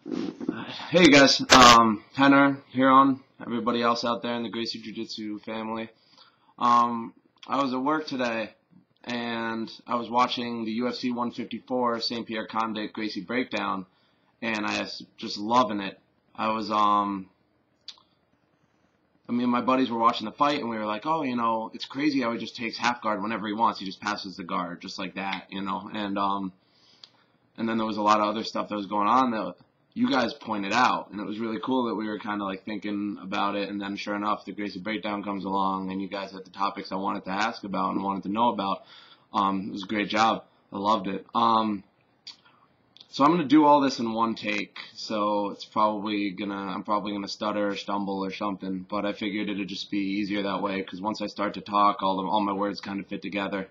Hey guys, Rener, Ryron, everybody else out there in the Gracie Jiu-Jitsu family. I was at work today, and I was watching the UFC 154 St. Pierre Condit Gracie breakdown, and I was just loving it. Me and my buddies were watching the fight, and we were like, oh, it's crazy how he just takes half guard whenever he wants. He just passes the guard, just like that, and then there was a lot of other stuff that was going on that you guys pointed out, and it was really cool that we were kind of like thinking about it, and then sure enough, the Gracie breakdown comes along, and you guys had the topics I wanted to ask about and wanted to know about. It was a great job. I loved it. So I'm gonna do all this in one take, so I'm probably gonna stutter or stumble or something, but I figured it'd just be easier that way, because once I start to talk, all my words kind of fit together.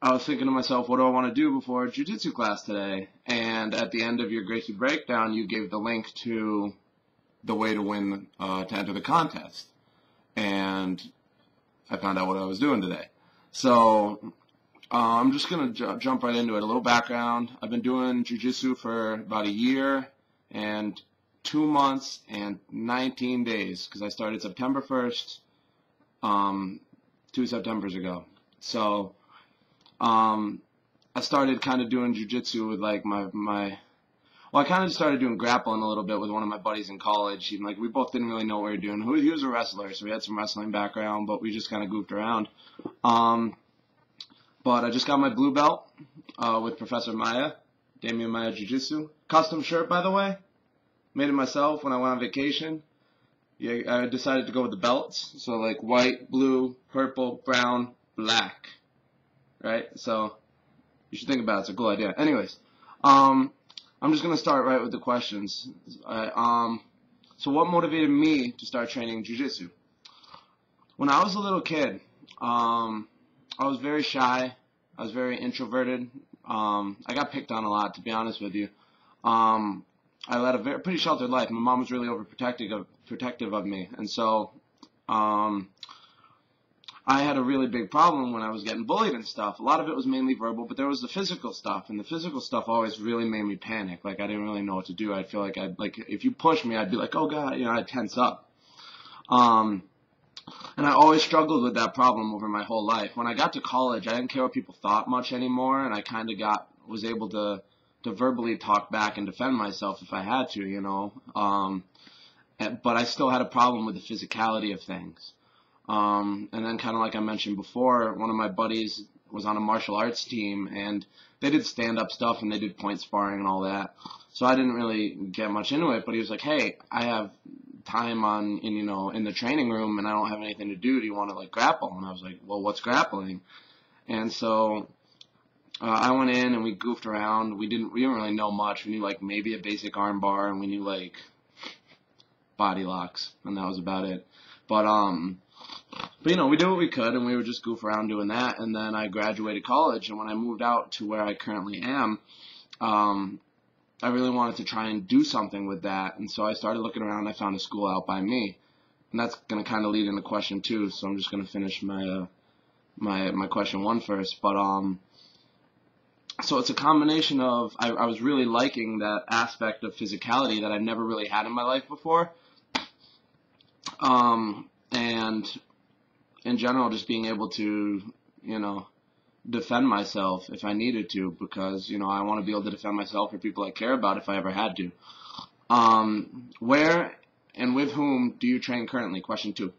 I was thinking to myself, what do I want to do before jiu-jitsu class today? And at the end of your Gracie breakdown, you gave the link to the way to win, to enter the contest. And I found out what I was doing today. So I'm just going to jump right into it. A little background. I've been doing jiu-jitsu for about a year and 2 months and 19 days, because I started September 1st, 2 Septembers ago. So I started kind of doing jiu-jitsu with like I kind of started doing grappling a little bit with one of my buddies in college. We both didn't really know what we were doing. He was a wrestler, so we had some wrestling background, but we just kind of goofed around. But I just got my blue belt, with Professor Maya, Damian Maya Jiu-Jitsu. Custom shirt, by the way. Made it myself when I went on vacation. Yeah, I decided to go with the belts. So like white, blue, purple, brown, black. Right? So you should think about it. It's a cool idea. Anyways, I'm just going to start right with the questions. So what motivated me to start training jiu-jitsu? When I was a little kid, I was very shy. I was very introverted. I got picked on a lot, to be honest with you. I led a pretty sheltered life. My mom was really protective of me. And so I had a really big problem when I was getting bullied and stuff. A lot of it was mainly verbal, but there was the physical stuff, and the physical stuff always really made me panic. Like, I didn't really know what to do. I'd feel like if you push me, I'd be like, oh God, I'd tense up. And I always struggled with that problem over my whole life. When I got to college, I didn't care what people thought much anymore, and I kind of was able to verbally talk back and defend myself if I had to, but I still had a problem with the physicality of things. And then kind of like I mentioned before, one of my buddies was on a martial arts team, and they did stand-up stuff, and they did point sparring and all that. So I didn't really get much into it, but he was like, hey, I have time in the training room, and I don't have anything to do. Do you want to, grapple? And I was like, well, what's grappling? And so I went in, and we goofed around. We didn't really know much. We knew, maybe a basic arm bar, and we knew, body locks, and that was about it. But we did what we could, and we would just goof around doing that. And then I graduated college, and when I moved out to where I currently am, I really wanted to try and do something with that. And so I started looking around, and I found a school out by me. And that's going to kind of lead into question 2, so I'm just going to finish my question 1 first. But so it's a combination of, I was really liking that aspect of physicality that I've never really had in my life before. And in general, just being able to, defend myself if I needed to, because, I want to be able to defend myself for people I care about if I ever had to. Where and with whom do you train currently? Question 2.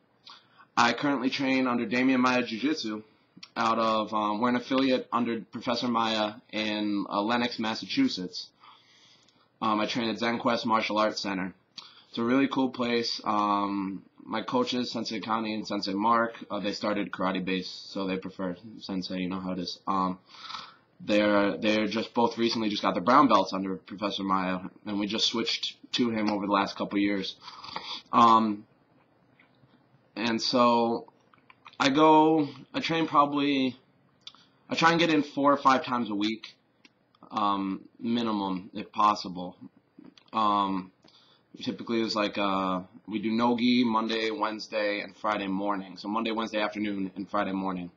I currently train under Damian Maya Jiu-Jitsu out of, we're an affiliate under Professor Maya in Lenox, Massachusetts. I train at ZenQuest Martial Arts Center. It's a really cool place. My coaches, Sensei Connie and Sensei Mark, they started karate base, so they prefer Sensei, you know how it is. They're just both recently just got their brown belts under Professor Maya, and we just switched to him over the last couple of years. And so I try and get in 4 or 5 times a week, minimum, if possible. Typically, it's we do no-gi Monday, Wednesday, and Friday morning. So Monday, Wednesday afternoon, and Friday morning.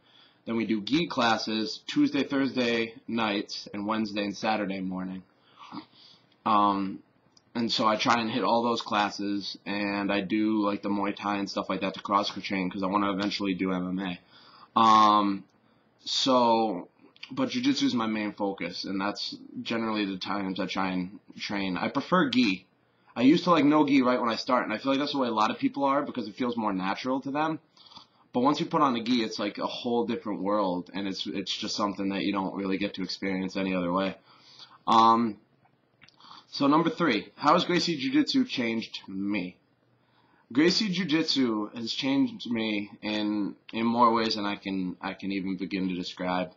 Then we do gi classes Tuesday, Thursday nights, and Wednesday and Saturday morning. And so I try and hit all those classes, and I do like the Muay Thai and stuff like that to cross train because I want to eventually do MMA. But Jiu-Jitsu is my main focus, and that's generally the times I try and train. I prefer gi. I used to like no gi right when I start, and I feel like that's the way a lot of people are because it feels more natural to them. But once you put on the gi, it's like a whole different world, and it's just something that you don't really get to experience any other way. So number 3, how has Gracie Jiu-Jitsu changed me? Gracie Jiu-Jitsu has changed me in more ways than I can even begin to describe.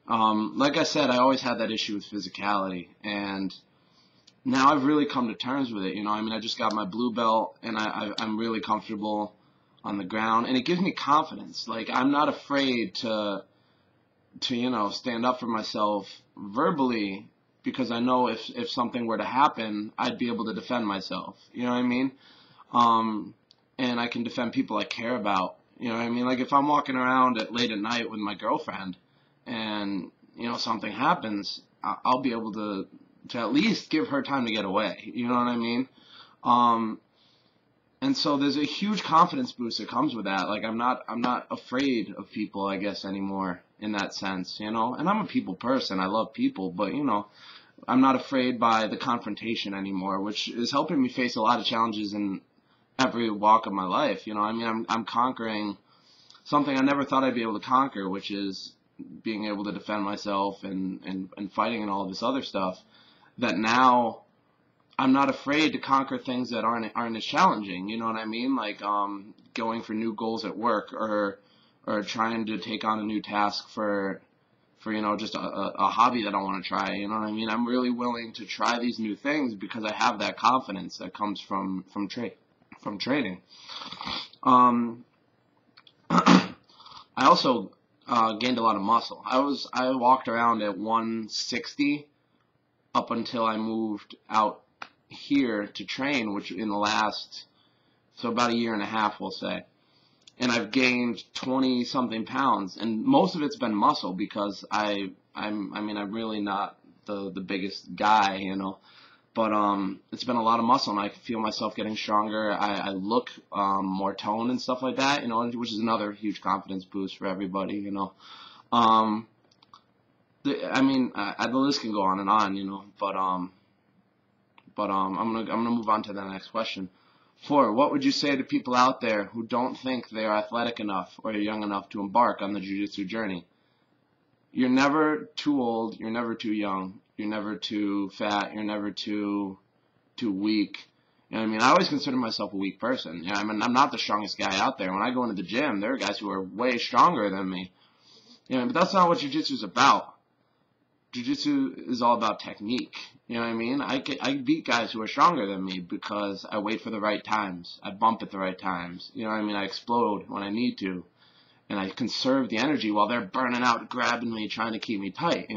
Like I said, I always had that issue with physicality, and now I've really come to terms with it. You know, I mean, I just got my blue belt, and I'm really comfortable on the ground, and it gives me confidence. Like, I'm not afraid to stand up for myself verbally, because I know if something were to happen, I'd be able to defend myself. You know what I mean? And I can defend people I care about. You know what I mean? Like, if I'm walking around late at night with my girlfriend and, something happens, I'll be able to at least give her time to get away. You know what I mean? And so there's a huge confidence boost that comes with that. Like, I'm not afraid of people, I guess, anymore in that sense, And I'm a people person. I love people, but, I'm not afraid by the confrontation anymore, which is helping me face a lot of challenges in every walk of my life. I mean, I'm conquering something I never thought I'd be able to conquer, which is being able to defend myself and fighting and all of this other stuff, that now I'm not afraid to conquer things that aren't as challenging. You know what I mean? Like, going for new goals at work, or trying to take on a new task for just a hobby that I want to try. You know what I mean? I'm really willing to try these new things because I have that confidence that comes from training. I also gained a lot of muscle. I walked around at 160 up until I moved out here to train, which in the last, about a year and a half, we'll say. And I've gained 20-something pounds, and most of it's been muscle because I'm really not the biggest guy, But it's been a lot of muscle, and I feel myself getting stronger. I look more toned and stuff like that, which is another huge confidence boost for everybody, The list can go on and on, But I'm gonna move on to the next question. 4, what would you say to people out there who don't think they are athletic enough or young enough to embark on the jiu-jitsu journey? You're never too old. You're never too young. You're never too fat. You're never too weak. You know what I mean? I always consider myself a weak person. I mean, I'm not the strongest guy out there. When I go into the gym, there are guys who are way stronger than me. But that's not what jiu-jitsu is about. Jiu-jitsu is all about technique. You know what I mean? I beat guys who are stronger than me because I wait for the right times. I bump at the right times. You know what I mean? I explode when I need to. And I conserve the energy while they're burning out, grabbing me, trying to keep me tight,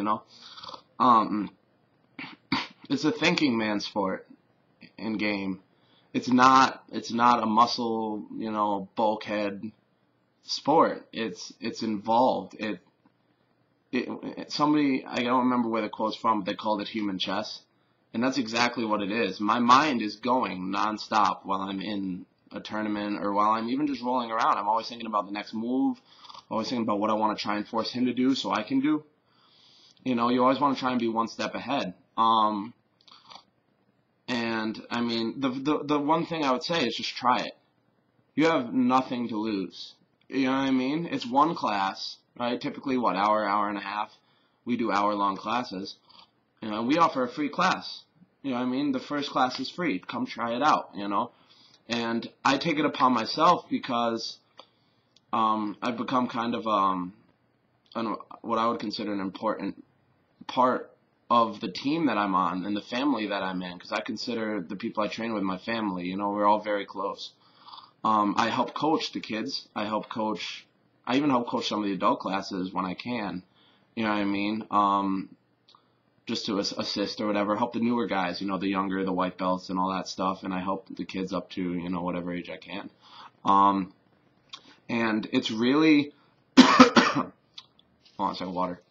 It's a thinking man's sport in game. It's not a muscle, bulkhead sport. It's involved. Somebody, I don't remember where the quote's from, but they called it human chess. And that's exactly what it is. My mind is going nonstop while I'm in a tournament or while I'm even just rolling around. I'm always thinking about the next move, always thinking about what I want to try and force him to do so I can do. You always want to try and be one step ahead. And, I mean, the one thing I would say is just try it. You have nothing to lose. You know what I mean? It's one class. Right, typically, hour and a half. We do hour-long classes. We offer a free class. You know what I mean? The first class is free. Come try it out, And I take it upon myself because I've become kind of what I would consider an important part of the team that I'm on and the family that I'm in, because I consider the people I train with my family. We're all very close. I help coach the kids. I even help coach some of the adult classes when I can, you know what I mean, just to assist or whatever, help the newer guys, the younger, the white belts and all that stuff, and I help the kids up to, whatever age I can. And it's really, hold on a second, water.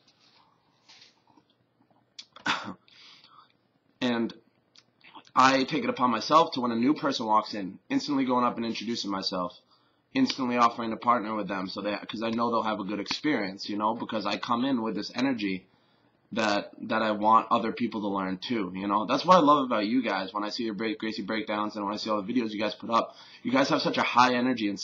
And I take it upon myself to, when a new person walks in, instantly going up and introducing myself, instantly offering to partner with them, because I know they'll have a good experience, you know, because I come in with this energy that I want other people to learn too, you know. That's what I love about you guys. When I see your Gracie breakdowns and when I see all the videos you guys put up, you guys have such a high energy and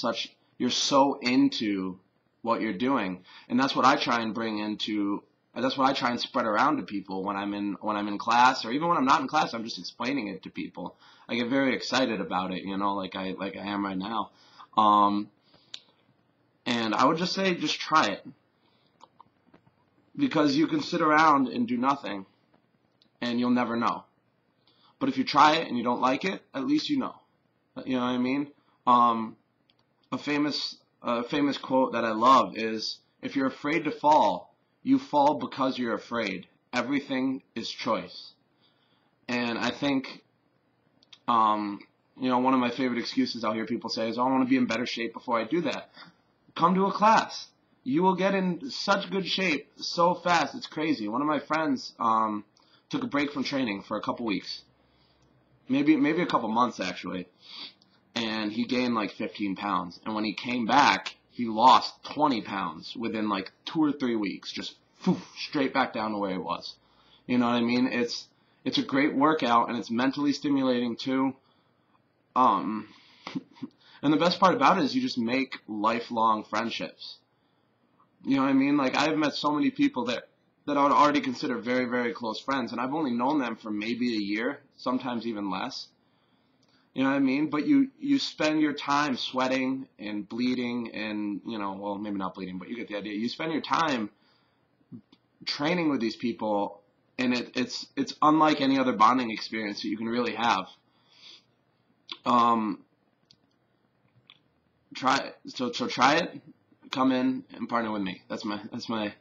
you're so into what you're doing, and that's what I try and bring into. That's what I try and spread around to people when I'm in class, or even when I'm not in class. I'm just explaining it to people. I get very excited about it, you know, like I am right now. And I would just say, just try it. Because you can sit around and do nothing, and you'll never know. But if you try it and you don't like it, at least you know. You know what I mean? A famous quote that I love is, if you're afraid to fall, you fall because you're afraid. Everything is choice. And I think, you know, one of my favorite excuses I'll hear people say is, oh, I want to be in better shape before I do that. Come to a class. You will get in such good shape so fast, it's crazy. One of my friends took a break from training for a couple weeks, maybe a couple months actually, and he gained like 15 pounds. And when he came back, he lost 20 pounds within like 2 or 3 weeks, just straight back down to where he was. You know what I mean? It's a great workout, and it's mentally stimulating too. And the best part about it is you just make lifelong friendships. You know what I mean? Like, I've met so many people that I would already consider very, very close friends, and I've only known them for maybe a year, sometimes even less. You know what I mean? But you spend your time sweating and bleeding and, you know, well, maybe not bleeding, but you get the idea. You spend your time training with these people, and it's unlike any other bonding experience that you can really have. Try it. Come in and partner with me. That's my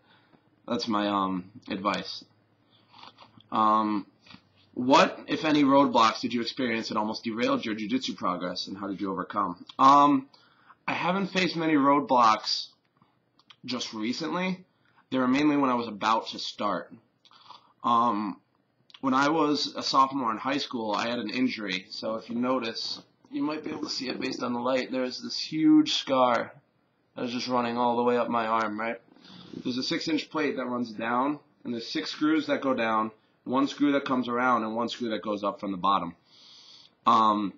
advice. What, if any, roadblocks did you experience that almost derailed your jiu-jitsu progress, and how did you overcome? I haven't faced many roadblocks just recently. They were mainly when I was about to start. When I was a sophomore in high school, I had an injury. So if you notice, you might be able to see it based on the light. There's this huge scar that was just running all the way up my arm, right? There's a 6-inch plate that runs down, and there's 6 screws that go down, 1 screw that comes around, and 1 screw that goes up from the bottom. I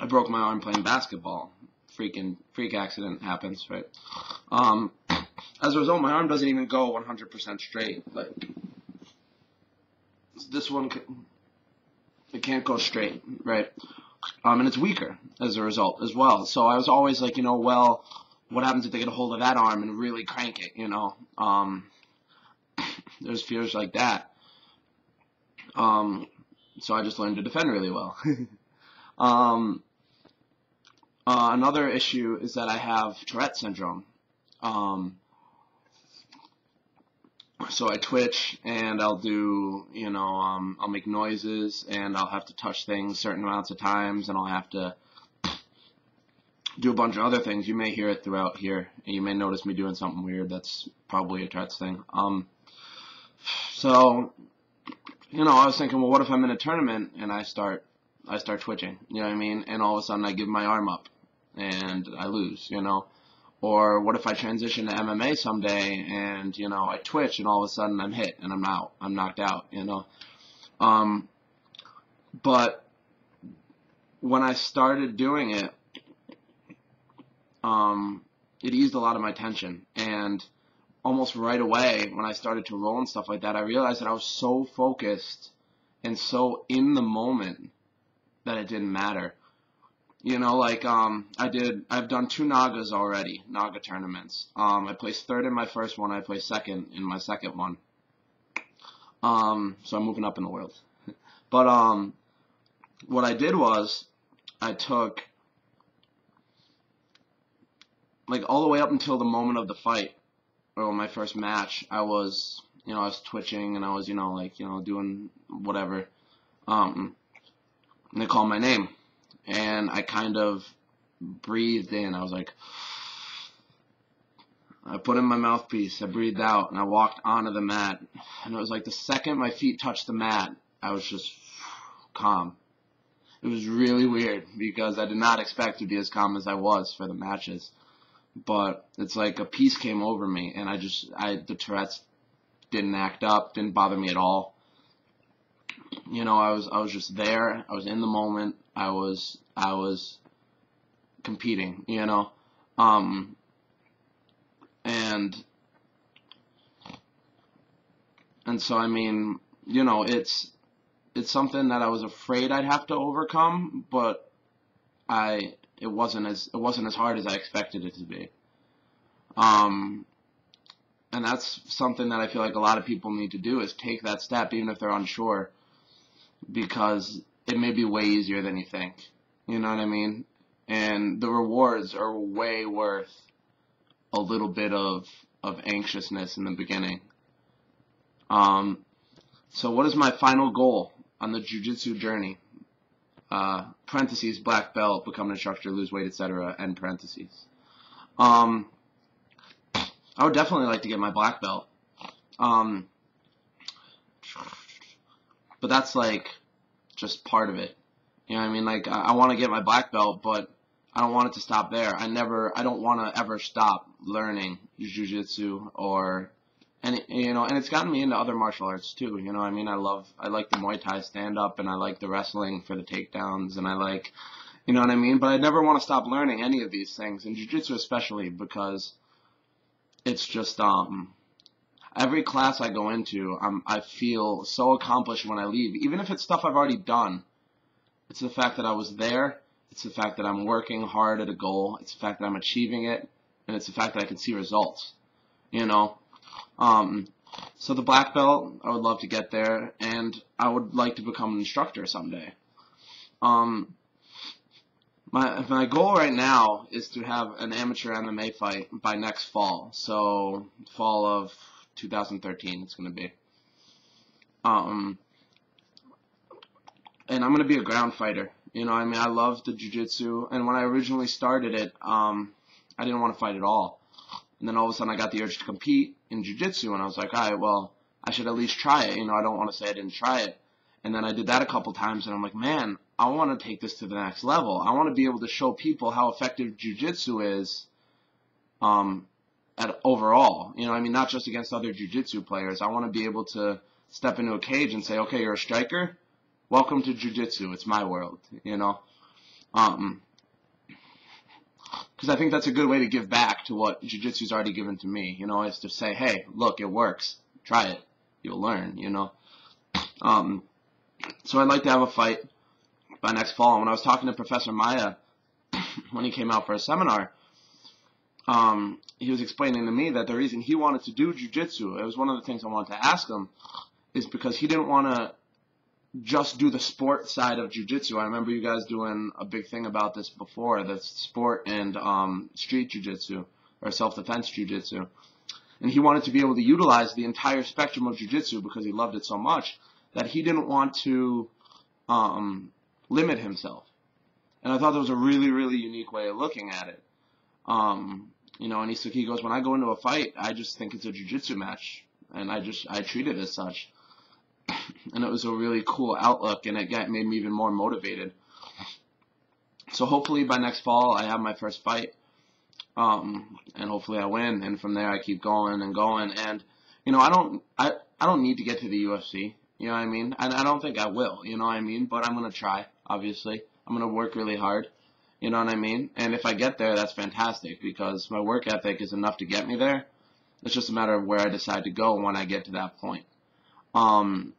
broke my arm playing basketball. Freak accident happens, right? As a result, my arm doesn't even go 100% straight. Like, this one, it can't go straight, right? And it's weaker as a result as well. So I was always like, you know, well, what happens if they get a hold of that arm and really crank it, you know? There's fears like that. So I just learned to defend really well. Another issue is that I have Tourette syndrome. So I twitch, and I'll do, you know, I'll make noises, and I'll have to touch things certain amounts of times, and I'll have to do a bunch of other things. You may hear it throughout here, and you may notice me doing something weird. That's probably a Tourette's thing. So, you know, I was thinking, well, what if I'm in a tournament and I start twitching, you know what I mean? And all of a sudden I give my arm up and I lose, you know? Or what if I transition to MMA someday and, you know, I twitch and all of a sudden I'm hit and I'm out, I'm knocked out, you know? But when I started doing it, it eased a lot of my tension, and almost right away when I started to roll and stuff like that, I realized that I was so focused and so in the moment that it didn't matter. You know, like, I've done 2 Nagas already, Naga tournaments. I placed 3rd in my first one, I placed 2nd in my second one. So I'm moving up in the world. But, what I did was, I took, like, all the way up until the moment of the fight, or my first match, I was, you know, I was twitching, and I was, you know, like, you know, doing whatever, and they called my name, and I kind of breathed in. I was like, I put in my mouthpiece, I breathed out, and I walked onto the mat, and it was like the second my feet touched the mat, I was just calm. It was really weird because I did not expect to be as calm as I was for the matches. But it's like a peace came over me, and the Tourette's didn't act up, didn't bother me at all. You know, I was just there. I was in the moment. I was competing, you know. And so, I mean, you know, it's something that I was afraid I'd have to overcome, but it wasn't as hard as I expected it to be. And that's something that I feel like a lot of people need to do, is take that step even if they're unsure, because it may be way easier than you think. You know what I mean? And the rewards are way worth a little bit of anxiousness in the beginning. So what is my final goal on the jiu-jitsu journey? Parentheses, black belt, become an instructor, lose weight, etc., end parentheses. I would definitely like to get my black belt. But that's like just part of it. You know what I mean? Like, I want to get my black belt, but I don't want it to stop there. I don't want to ever stop learning jiu-jitsu and it's gotten me into other martial arts too. You know what I mean? I like the Muay Thai stand-up, and I like the wrestling for the takedowns, and I like, you know what I mean? But I never want to stop learning any of these things, and jiu-jitsu especially, because it's just, every class I go into, I feel so accomplished when I leave. Even if it's stuff I've already done, it's the fact that I was there, it's the fact that I'm working hard at a goal, it's the fact that I'm achieving it, and it's the fact that I can see results, you know? So the black belt, I would love to get there, and I would like to become an instructor someday. My goal right now is to have an amateur MMA fight by next fall. So fall of 2013 it's going to be. And I'm going to be a ground fighter. You know, I mean, I love the jiu-jitsu, and when I originally started it, I didn't want to fight at all. And then all of a sudden I got the urge to compete in jiu-jitsu, and I was like, all right, well, I should at least try it. You know, I don't want to say I didn't try it. And then I did that a couple times, and I'm like, man, I want to take this to the next level. I want to be able to show people how effective jiu-jitsu is overall. You know, I mean, not just against other jiu-jitsu players. I want to be able to step into a cage and say, okay, you're a striker? Welcome to jiu-jitsu. It's my world, you know. Because I think that's a good way to give back to what jiu-jitsu's already given to me, you know, is to say, hey, look, it works. Try it. You'll learn, you know. So I'd like to have a fight by next fall. And when I was talking to Professor Maya, when he came out for a seminar, he was explaining to me that the reason he wanted to do jiu-jitsu, it was one of the things I wanted to ask him, is because he didn't want to just do the sport side of jiu-jitsu. I remember you guys doing a big thing about this before, the sport and street jiu-jitsu, or self-defense jiu-jitsu. And he wanted to be able to utilize the entire spectrum of jiu-jitsu because he loved it so much that he didn't want to limit himself. And I thought that was a really, really unique way of looking at it. You know, and he goes, when I go into a fight, I just think it's a jiu-jitsu match, and I treat it as such. And it was a really cool outlook, and it made me even more motivated. So hopefully by next fall I have my first fight, and hopefully I win, and from there I keep going and going. And you know, I don't need to get to the UFC. You know what I mean? And I don't think I will. You know what I mean? But I'm gonna try. Obviously, I'm gonna work really hard. You know what I mean? And if I get there, that's fantastic, because my work ethic is enough to get me there. It's just a matter of where I decide to go when I get to that point. And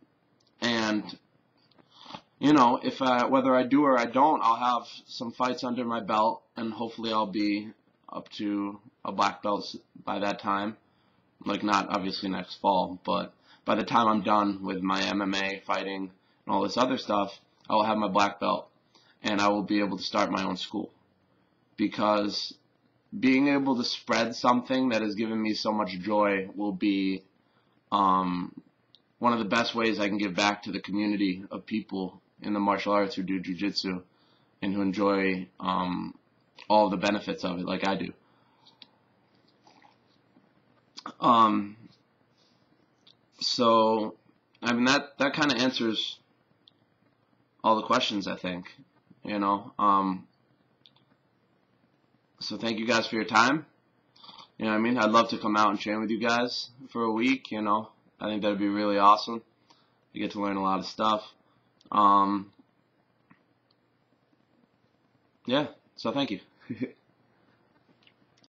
you know, whether I do or I don't, I'll have some fights under my belt, and hopefully I'll be up to a black belt by that time. Like, not obviously next fall, but by the time I'm done with my MMA fighting and all this other stuff, I will have my black belt, and I will be able to start my own school. Because being able to spread something that has given me so much joy will be one of the best ways I can give back to the community of people in the martial arts who do jiu-jitsu and who enjoy all of the benefits of it like I do. So, I mean, that kind of answers all the questions, I think. you know. So thank you guys for your time. You know what I mean? I'd love to come out and train with you guys for a week, you know. I think that'd be really awesome. You get to learn a lot of stuff. Yeah, so thank you.